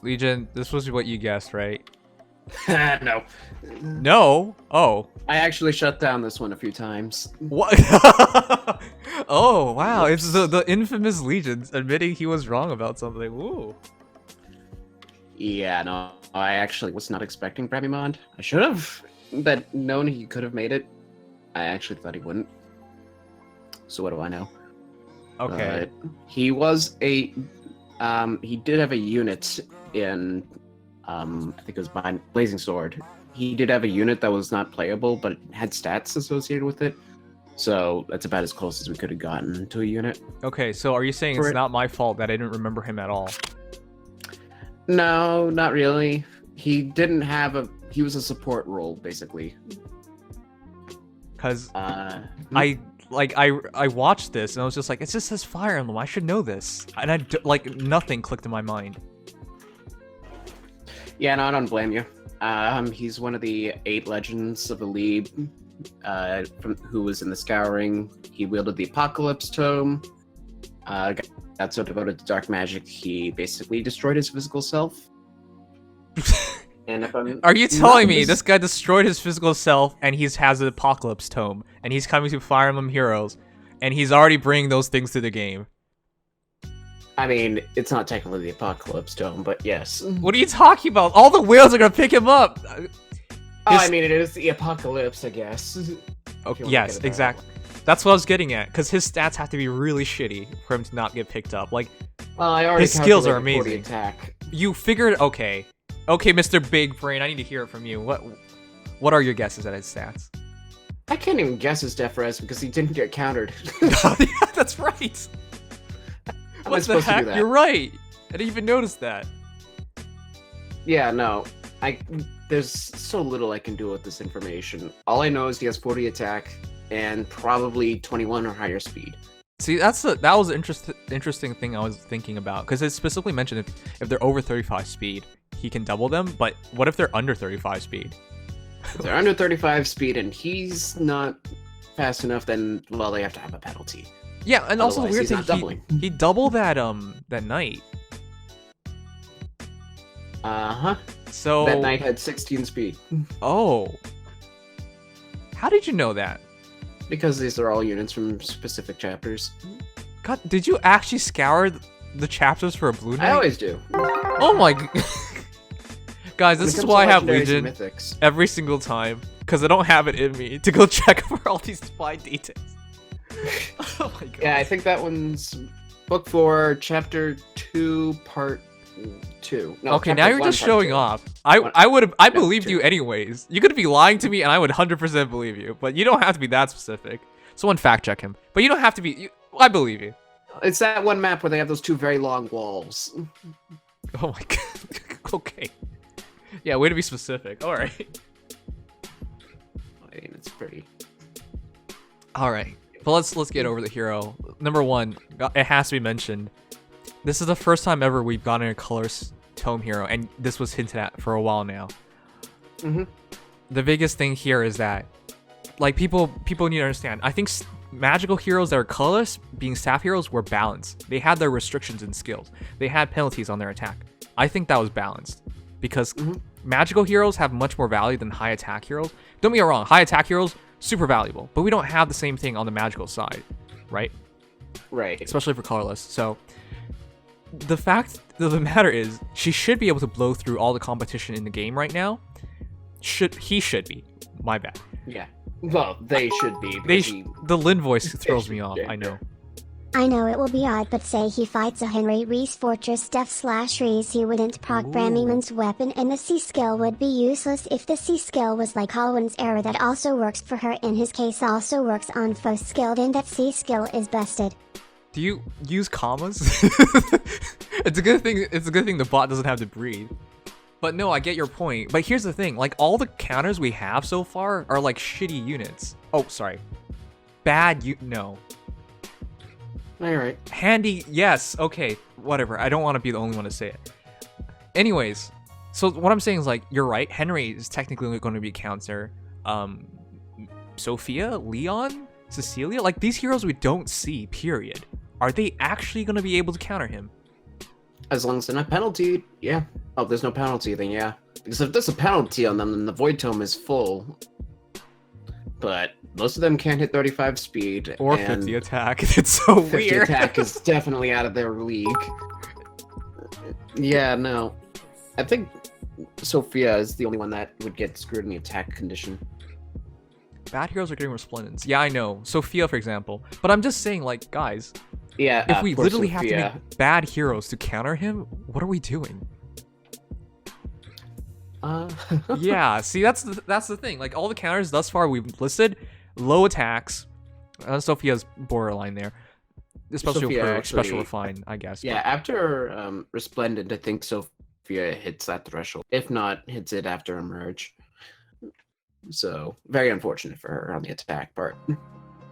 Legion, this was what you guessed, right? No. No? Oh. I actually shut down this one a few times. What? Oh, wow. It's the infamous Legion admitting he was wrong about something. Ooh. Yeah, no, I actually was not expecting Bramimond. I should have known he could have made it. I actually thought he wouldn't. So what do I know? Okay. He was a, he did have a unit in, I think it was behind Blazing Sword. He did have a unit that was not playable, but it had stats associated with it. So that's about as close as we could have gotten to a unit. Okay, so are you saying it's not my fault that I didn't remember him at all? No, not really. He didn't have a, he was a support role, basically. Because I watched this and I was just like, it just says Fire Emblem, I should know this. And nothing clicked in my mind. Yeah, no, I don't blame you. He's one of the 8 legends of the League, who was in the Scouring. He wielded the Apocalypse Tome. Got so devoted to dark magic, he basically destroyed his physical self. And if Are you telling me this guy destroyed his physical self and he has an Apocalypse Tome and he's coming to Fire Emblem Heroes and he's already bringing those things to the game? I mean, it's not technically the Apocalypse Tome, but yes. What are you talking about? All the whales are gonna pick him up! I mean, it is the Apocalypse, I guess. Okay, yes, exactly. That's what I was getting at, because his stats have to be really shitty for him to not get picked up. Like, well, I already his skills are 40 amazing. Attack. You figured, okay. Okay, Mr. Big Brain, I need to hear it from you. What are your guesses at his stats? I can't even guess his def res because he didn't get countered. Yeah, that's right! What the heck? You're right! I didn't even notice that. Yeah, no. There's so little I can do with this information. All I know is he has 40 attack and probably 21 or higher speed. See, that was an interesting thing I was thinking about, because it specifically mentioned if they're over 35 speed, he can double them, but what if they're under 35 speed? If they're under 35 speed and he's not fast enough, then, well, they have to have a penalty. Yeah, and also the weird thing, he doubled that knight. Uh-huh. So that knight had 16 speed. Oh. How did you know that? Because these are all units from specific chapters. God, did you actually scour the chapters for a blue knight? I always do. Oh my Guys, this is why I have Legion mythics every single time, because I don't have it in me to go check for all these fine details. Oh my god. Yeah, I think that one's book 4, chapter 2, part 2. No, okay, now you're just showing off. I believed you anyways. You're gonna be lying to me and I would 100% believe you, but you don't have to be that specific. Someone fact check him. But you don't have to be, I believe you. It's that one map where they have those 2 very long walls. Oh my god. Okay. Yeah, way to be specific. Alright. I mean, it's pretty. Alright. But let's get over the hero. Number 1, it has to be mentioned. This is the first time ever we've gotten a Colourless Tome hero, and this was hinted at for a while now. Mm-hmm. The biggest thing here is that, like, people need to understand. I think magical heroes that are colorless, being staff heroes, were balanced. They had their restrictions and skills. They had penalties on their attack. I think that was balanced, because magical heroes have much more value than high attack heroes. Don't get me wrong, high attack heroes, super valuable, but we don't have the same thing on the magical side, right? Right. Especially for colorless. So the fact of the matter is, she should be able to blow through all the competition in the game right now. He should be. My bad. Yeah. Well, they should be. The Lin voice throws me off. I know. I know it will be odd, but say he fights a Henry Reese Fortress Def / Reese, he wouldn't proc Bramimond's weapon, and the C skill would be useless if the C skill was like Alwyn's arrow that also works for her. In his case, also works on foe skill, then that C skill is bested. Do you use commas? It's a good thing. It's a good thing the bot doesn't have to breathe. But no, I get your point. But here's the thing: like, all the counters we have so far are like shitty units. Oh, sorry, no. All right. Handy, yes. Okay, whatever. I don't want to be the only one to say it. Anyways, so what I'm saying is, like, you're right. Henry is technically going to be counter. Sophia, Leon, Cecilia, like, these heroes we don't see. Period. Are they actually going to be able to counter him? As long as they're not penalty, yeah. Oh, there's no penalty then, yeah. Because if there's a penalty on them, then the Void Tome is full. But most of them can't hit 35 speed. Or and 50 attack. It's so 50 weird. attack is definitely out of their league. Yeah, no. I think Sophia is the only one that would get screwed in the attack condition. Bad heroes are getting resplendence. Yeah, I know. Sophia, for example. But I'm just saying, like, guys, Yeah, if we poor literally have to Sophia. make bad heroes to counter him, what are we doing? Yeah, see, that's the thing. Like, all the counters thus far we've listed, low attacks. Sophia's borderline there. Especially Sophia for actually- special refine, I guess. Yeah, after Resplendent, I think Sophia hits that threshold. If not, hits it after Emerge. So, very unfortunate for her on the attack part.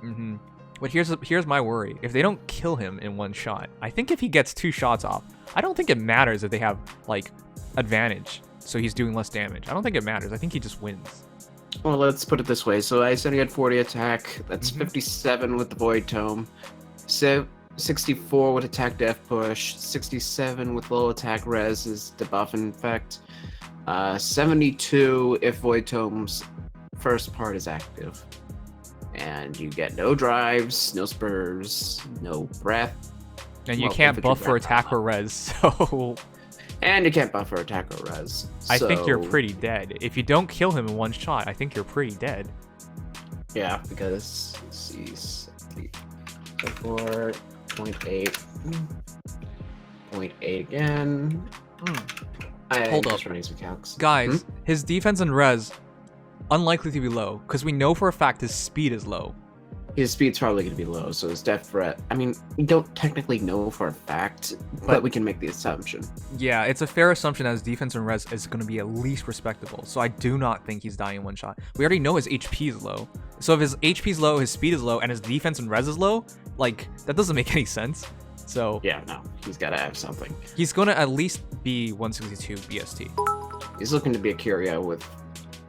Mm-hmm. But here's my worry. If they don't kill him in one shot, I think if he gets 2 shots off, I don't think it matters if they have, like, advantage. So he's doing less damage. I don't think it matters. I think he just wins. Well, let's put it this way. So I said he had 40 attack. That's Mhm. 57 with the Void Tome. 64 with attack death push. 67 with low attack res is debuff and infect. 72 if Void Tome's first part is active. And you get no drives, no spurs, no breath. And you Well, can't infantry buff for breath, attack or res, so And you can't buff for attack or res. I think you're So, pretty dead. If you don't kill him in one shot, I think you're pretty dead. Yeah, because he's 4.8. 0.8 again. Hold I'm up. just running some calcs. Guys, his defense and res, unlikely to be low, because we know for a fact his speed is low. His speed's probably going to be low, so his death threat. I mean, we don't technically know for a fact, but we can make the assumption. Yeah, it's a fair assumption that his defense and res is going to be at least respectable, so I do not think he's dying in one shot. We already know his HP is low. So if his HP is low, his speed is low, and his defense and res is low, like, that doesn't make any sense. So Yeah, no, he's got to have something. he's going to at least be 162 BST. He's looking to be a Curio with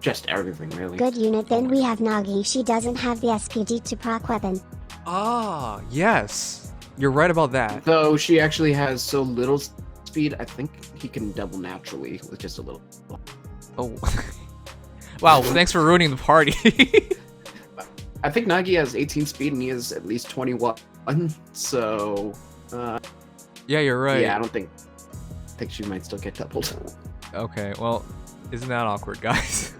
just everything, really. Good unit. Then we have Nagi. She doesn't have the SPD to proc weapon. Ah, yes. You're right about that. Though she actually has so little speed, I think he can double naturally with just a little. Oh. Wow, thanks for ruining the party. I think Nagi has 18 speed and he has at least 21. So, Yeah, you're right. yeah, I think she might still get doubled. Okay, well, isn't that awkward, guys?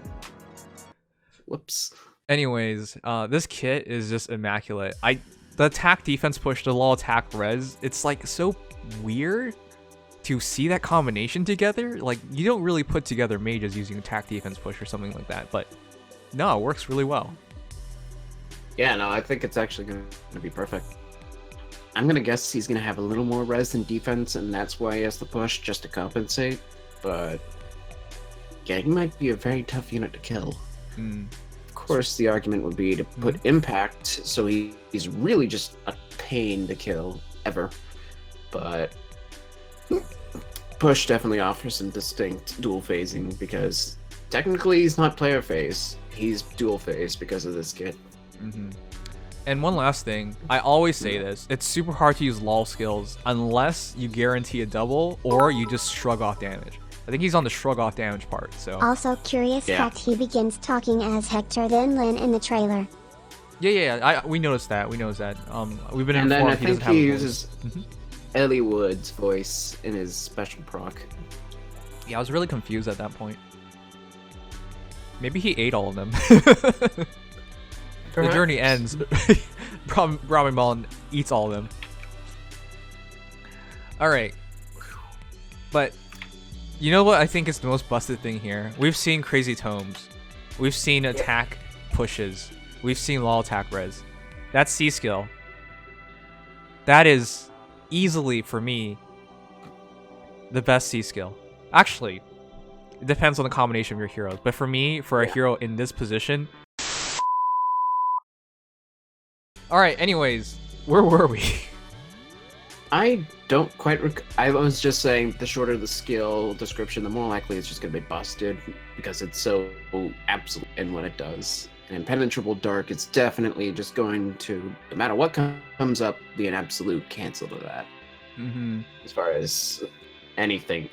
Whoops. Anyways, this kit is just immaculate. The attack defense push, the low attack res, it's like so weird to see that combination together. Like, you don't really put together mages using attack defense push or something like that, but no, it works really well. Yeah, no, I think it's actually going to be perfect. I'm going to guess he's going to have a little more res than defense, and that's why he has the push, just to compensate. But yeah, he might be a very tough unit to kill. Of course, the argument would be to put impact, so he's really just a pain to kill, ever. But push definitely offers some distinct dual phasing, because technically he's not player phase. He's dual phase because of this kit. And one last thing, I always say this, it's super hard to use LOL skills unless you guarantee a double or you just shrug off damage. I think he's on the shrug off damage part, so. Also, curious Yeah. fact: he begins talking as Hector, then Lynn in the trailer. Yeah, we noticed that. We've been And then informed I he think doesn't have he a voice. uses Ellie Wood's voice in his special proc. Yeah, I was really confused at that point. Maybe he ate all of them. The journey ends. Bramimond eats all of them. Alright. But, you know what I think is the most busted thing here? We've seen crazy tomes. We've seen attack pushes. We've seen law attack res. That's C skill. That is easily, for me, the best C skill. Actually, it depends on the combination of your heroes. But for me, for a hero in this position... Alright, anyways, where were we? I don't quite I was just saying the shorter the skill description, the more likely it's just going to be busted, because it's so absolute in what it does. And Impenetrable Dark is definitely just going to, no matter what comes up, be an absolute cancel to that. As far as anything.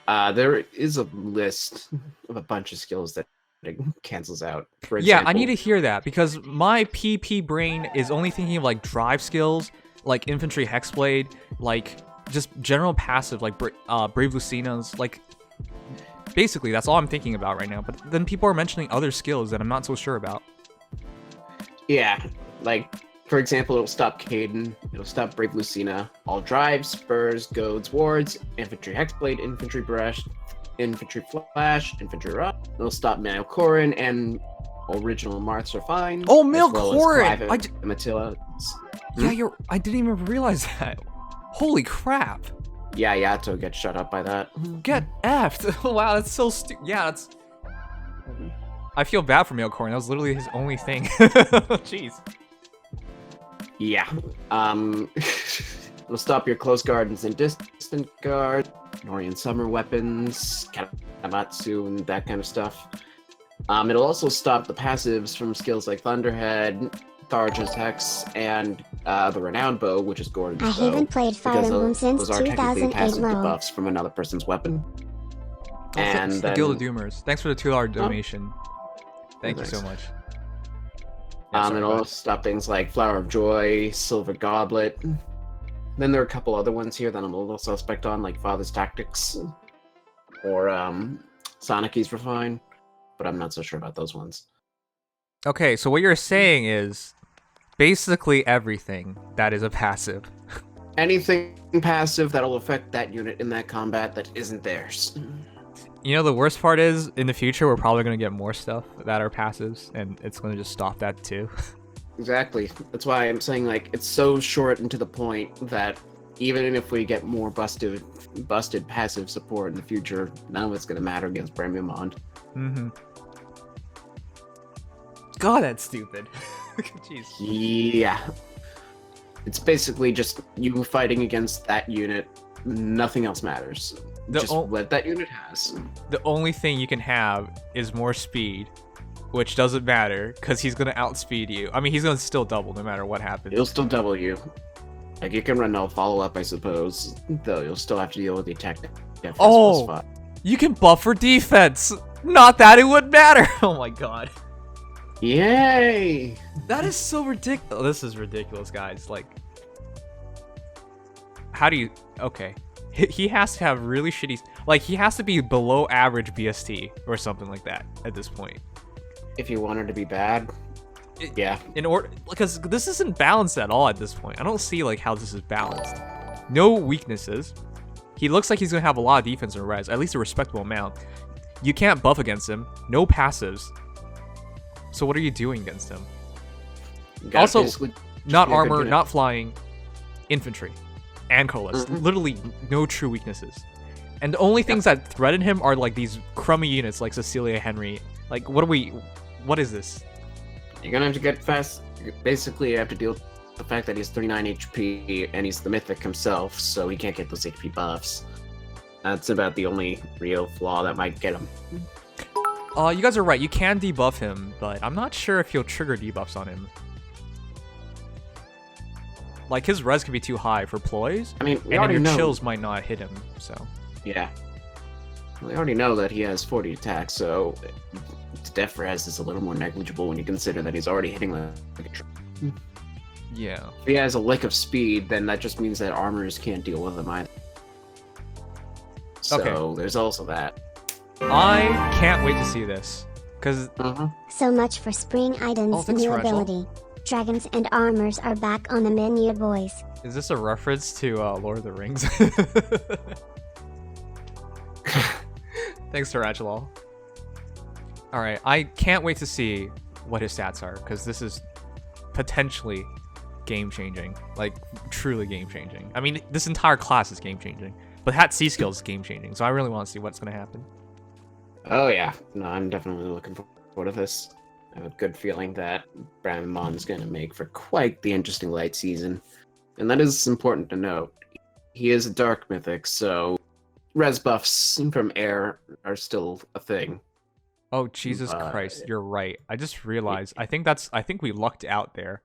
There is a list of a bunch of skills that it cancels out. For Yeah, example, I need to hear that because my PP brain is only thinking of like drive skills, like infantry hexblade, like just general passive, like Brave Lucina's, like basically that's all I'm thinking about right now. But then people are mentioning other skills that I'm not so sure about. Yeah, like for example, it'll stop Caden, it'll stop Brave Lucina, all drives, spurs, goads, wards, infantry hexblade, infantry brush, infantry flash, infantry run. It'll stop male Corrin and original Marths are fine. Oh, male as well Corrin! as Clive and Matilda. Yeah, I didn't even realize that. Holy crap! Yeah, Yato gets shut up by that. Get effed! Wow, that's so stupid. Yeah, that's. I feel bad for male Corrin. That was literally his only thing. Jeez. Yeah. It'll stop your close guards and distant guard, Norian summer weapons, Katamatsu, and that kind of stuff. It'll also stop the passives from skills like Thunderhead, Tharja's Hex, and the Renowned Bow, which is Gordon's I bow. haven't played Fire Emblem since those are technically 2008 passive low. debuffs from another person's weapon. And the then, Guild of Doomers. Thanks for the $2 donation. Thank you so thanks. much. Yeah, sorry, it'll go also stop things like Flower of Joy, Silver Goblet. Then there are a couple other ones here that I'm a little suspect on, like Father's Tactics or Sonic Keys Refine, but I'm not so sure about those ones. Okay, so what you're saying is basically everything that is a passive. Anything passive that'll affect that unit in that combat that isn't theirs. You know, the worst part is, in the future, we're probably going to get more stuff that are passives, and it's going to just stop that too. Exactly. That's why I'm saying, like, it's so short and to the point that even if we get more busted passive support in the future, none of it's going to matter against Bramimond. Mm-hmm. God, that's stupid. Jeez. Yeah. It's basically just you fighting against that unit. Nothing else matters. Just what that unit has. The only thing you can have is more speed, which doesn't matter because he's going to outspeed you. I mean, he's going to still double no matter what happens. He'll still double you. Like, you can run no follow-up, I suppose, though you'll still have to deal with the attack. Oh, you can buff for defense. Not that it would matter. Oh my god. Yay! That is so ridiculous. This is ridiculous, guys. Like, how do you... Okay. He has to have really shitty... Like, he has to be below average BST or something like that at this point. If you want her to be bad, yeah. In order... Because this isn't balanced at all at this point. I don't see, like, how this is balanced. No weaknesses. He looks like he's going to have a lot of defense and res. At least a respectable amount. You can't buff against him. No passives. So what are you doing against him? Also, not armor, not flying, infantry, and colorless. Literally no true weaknesses. And the only things that threaten him are like these crummy units like Cecilia Henry. Like, what is this? You're gonna have to get fast. Basically, you have to deal with the fact that he's 39 HP and he's the Mythic himself, so he can't get those HP buffs. That's about the only real flaw that might get him. You guys are right. You can debuff him, but I'm not sure if you'll trigger debuffs on him. Like, his res could be too high for ploys. I mean, we and already your know. chills might not hit him, so... Yeah. We already know that he has 40 attacks, so his def res is a little more negligible when you consider that he's already hitting like a truck. Yeah. If he has a lick of speed, then that just means that armors can't deal with him either. So there's also that. I can't wait to see this. Because... So much for Spring Item's new ability. Dragons and armors are back on the menu, boys. Is this a reference to Lord of the Rings? Thanks, Tarantula. Alright, I can't wait to see what his stats are, because this is potentially game-changing. Like, truly game-changing. I mean, this entire class is game-changing. But Hat C skill is game-changing, so I really want to see what's going to happen. Oh yeah, no, I'm definitely looking forward to this. I have a good feeling that Bramimond's going to make for quite the interesting light season. And that is important to note. He is a dark mythic, so res buffs from air are still a thing. Oh, Jesus Christ, you're right. I just realized, I think we lucked out there.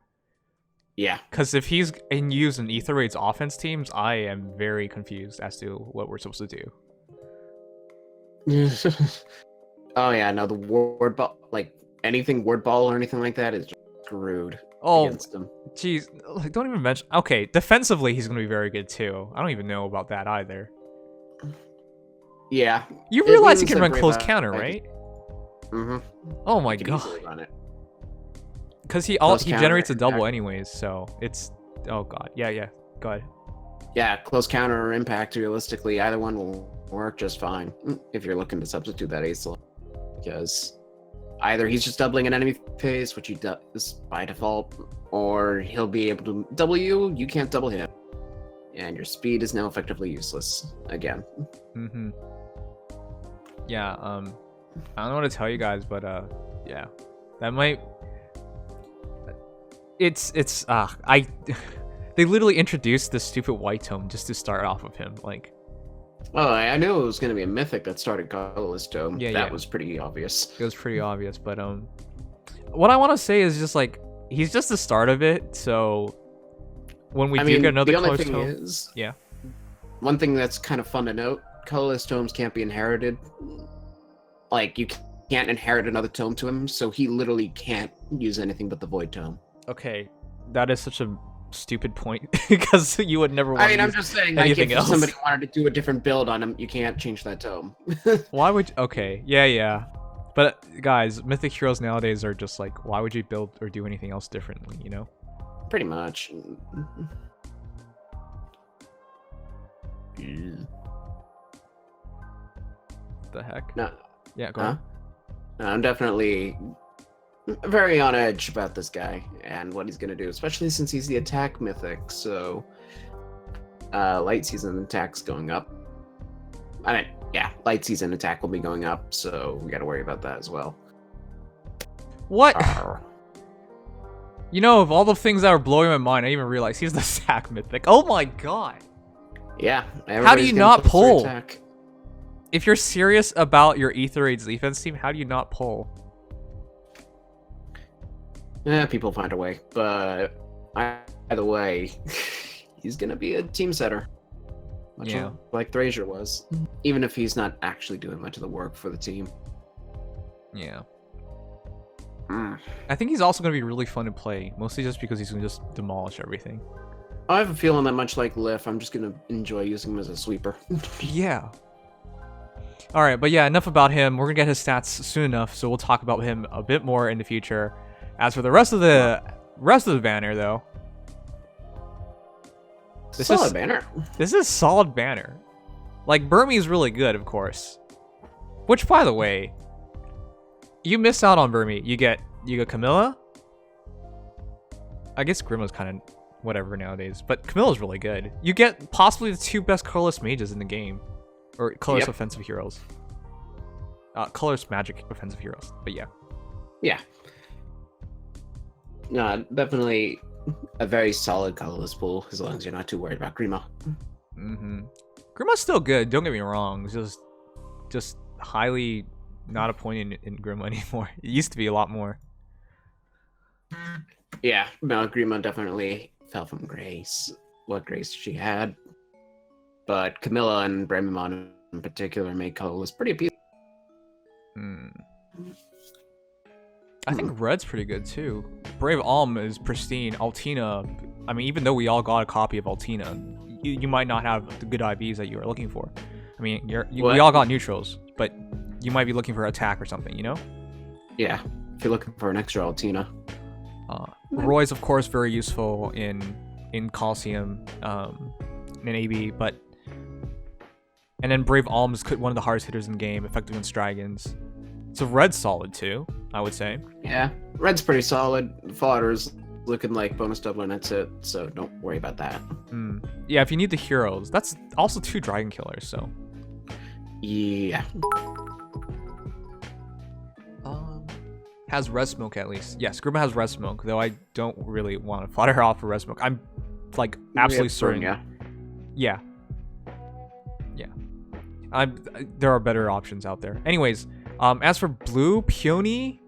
Yeah. Because if he's used in Ether Raid's offense teams, I am very confused as to what we're supposed to do. Oh yeah, no, the ward ball, like anything ward ball or anything like that is just screwed Oh, against him. jeez. Like, don't even mention... Okay, defensively, he's going to be very good, too. I don't even know about that either. Yeah. You it realize he means can that run Brave close Eye- counter, right? Mhm. Oh my Can god. easily run it. Because he Close he counter generates a and double impact. anyways, so it's... Oh god. Yeah. Go ahead. Yeah, close counter or impact. Realistically, either one will work just fine if you're looking to substitute that ace slot. Because either he's just doubling an enemy phase, which he does by default, or he'll be able to double you. You can't double him, and your speed is now effectively useless again. Mm-hmm. Yeah, I don't know what to tell you guys, but yeah. That might... I... They literally introduced this stupid white tome just to start off of him, like... Well, I knew it was going to be a mythic that started Colourless Tome. Yeah, that yeah. was pretty obvious. It was pretty obvious, but what I want to say is just like he's just the start of it. So when we get another the only Colourless thing Tome, is, yeah, one thing that's kind of fun to note: Colourless Tomes can't be inherited. Like you can't inherit another tome to him, so he literally can't use anything but the Void Tome. okay, that is such a stupid point because you would never want I mean, to I'm use just saying, like, anything if else. somebody wanted to do a different build on him, you can't change that tome. Why would okay, yeah. But guys, Mythic Heroes nowadays are just like, why would you build or do anything else differently, you know? Pretty much. The heck? No, Yeah, go huh? on. No, I'm definitely very on edge about this guy and what he's gonna do, especially since he's the attack mythic. So, light season attack's going up. I mean, yeah, light season attack will be going up, so we got to worry about that as well. What? Arr. You know, of all the things that were blowing my mind, I didn't even realized he's the sack mythic. Oh my god. Yeah. How do everybody's you getting not closer to pull? attack. If you're serious about your Ether Raid's defense team, how do you not pull? Yeah, people find a way, but either way, he's gonna be a team setter. Much Yeah. like Thrasier was, even if he's not actually doing much of the work for the team. Yeah. Mm. I think he's also going to be really fun to play, mostly just because he's going to just demolish everything. I have a feeling that much like Liff, I'm just gonna enjoy using him as a sweeper. Yeah. Alright, but yeah, enough about him. We're going to get his stats soon enough, so we'll talk about him a bit more in the future. As for the rest of the banner, though, This Solid is- banner. this is solid banner. Like, Burmese really good, of course. Which, by the way, you miss out on Burmy. You get Camilla. I guess Grimma's kind of whatever nowadays, but Camilla's really good. You get possibly the two best colorless mages in the game, or colorless Yep. offensive heroes. Colorless magic offensive heroes. But yeah, Yeah. No, definitely a very solid colorless pool, as long as you're not too worried about Grima. Grimma's still good. Don't get me wrong. It's just highly not a point in Grimma anymore. It used to be a lot more. Yeah, no, Grima definitely fell from grace. What grace she had. But Camilla and Bramimond in particular made colorless pretty appealing. I think Red's pretty good too. Brave Alm is pristine. Altina, I mean, even though we all got a copy of Altina, you might not have the good IVs that you are looking for. I mean, we What? all got neutrals, but you might be looking for attack or something, you know? Yeah, if you're looking for an extra Altina. Roy's, of course, very useful in Coliseum, in AB, but... And then Brave Alm is one of the hardest hitters in the game, effective against dragons. So Red's solid too, I would say. Yeah, Red's pretty solid. Fodder's looking like bonus double and that's it, so don't worry about that. Yeah, if you need the heroes, that's also 2 dragon killers, so... Yeah. Has red smoke at least. Yes, Grimma has red smoke, though I don't really want to flutter her off for red smoke. I'm like absolutely certain. Yeah. There are better options out there. Anyways, as for blue, Peony,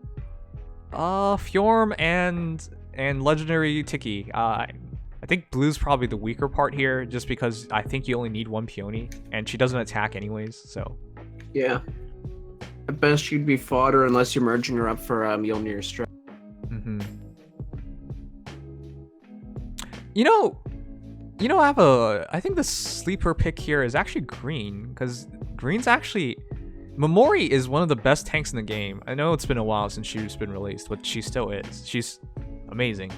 Fjorm, and legendary Tiki, I think blue's probably the weaker part here, just because I think you only need 1 Peony, and she doesn't attack anyways. So Yeah. At best, she'd be fodder unless you're merging her up for Mjolnir Strike. Mm-hmm. I think the sleeper pick here is actually green, because green's actually... Momori is one of the best tanks in the game. I know it's been a while since she's been released, but she still is. She's amazing.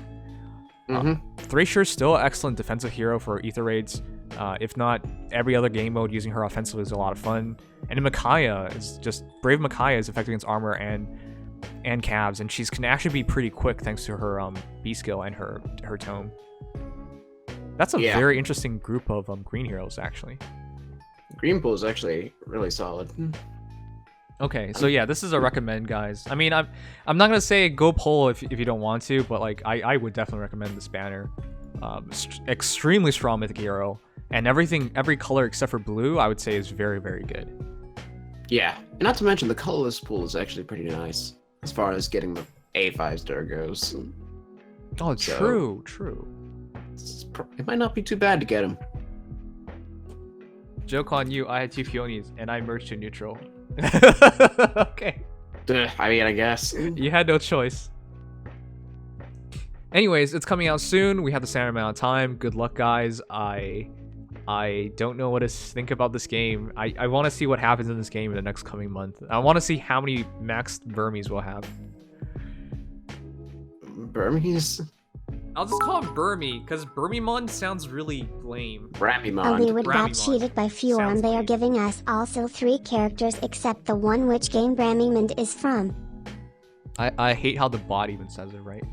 Thrasher's still an excellent defensive hero for ether raids. If not, every other game mode using her offensively is a lot of fun. And then Micaiah is just... Brave Micaiah is effective against armor and calves, and she's can actually be pretty quick thanks to her B skill and her tome. That's a very interesting group of green heroes, actually. Green pool is actually really solid. Okay, so yeah, this is a recommend, guys. I mean, I'm not gonna say go pull if you don't want to, but like I would definitely recommend this banner. Extremely strong Mythic Hero, and every color except for blue, I would say is very, very good. Yeah, and not to mention the colorless pool is actually pretty nice as far as getting the A5 star goes. Oh, true. It might not be too bad to get him. Joke on you, I had 2 peonies and I merged to neutral. Okay. I mean, I guess. You had no choice. Anyways, it's coming out soon. We have the standard amount of time. Good luck, guys. I don't know what to think about this game. I want to see what happens in this game in the next coming month. I want to see how many maxed Burmies we'll have. Burmies? I'll just call it Burmy, because Bramimond sounds really lame. Bramimond. Hollywood got cheated by Fjorm. They are giving us also 3 characters except the one which game Bramimond is from. I hate how the bot even says it, right?